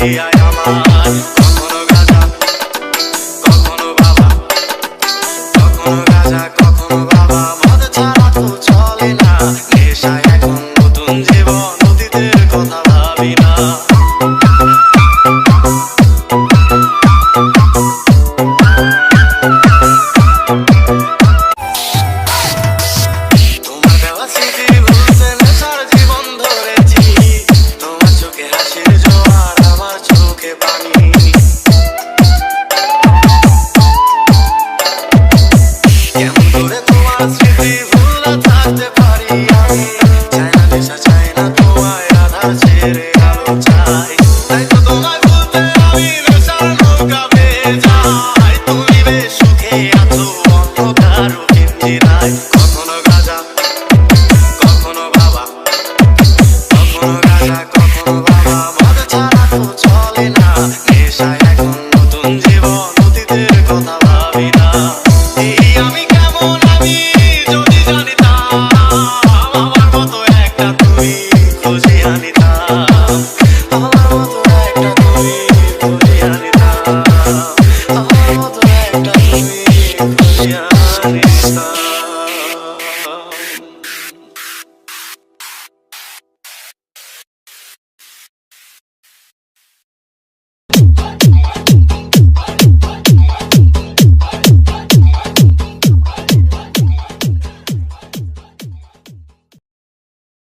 আয় আমার। কখনো গাঁজা কখনো বাবা, কখনো গাঁজা কখনো বাবা, মদ ছাড়া তো চলে না। নেশায় এখন নতুন জীবন, অতীতের কথা ভাবি না। তোমার দেওয়া স্মৃতি ভুলতে নেশার জীবন ধরেছি। তোমার চোখে হাসির জোয়ার, আমার চোখে পানি। কেমন করে তোমার স্মৃতি ভুলে থাকতে পারি আমি? চাই না নেশা, চাই না তোমায়, আধার ছেড়ে আলো চাই। তাই তো তোমায় ভুলতে আমি নেশার নৌকা বেয়ে যাই। তুমি বেশ সুখে আছো অন্ধকার পিঞ্জিরায়। কখনো গাঁজা কখনো বাবা, কখনো গাঁজা কখনো বাবা, মদ ছাড়া তো চলে না। নেশায় এখন নতুন জীবন, অতীতের কথা ভাবি না। এই আমি কেমন আমি যদি জানিতাম, আমার মতো একটা তুমি খুঁজে আনিতাম। আমার মতো একটা তুমি খুঁজে আনিতাম। আমার মতো একটা তুমি খুঁজে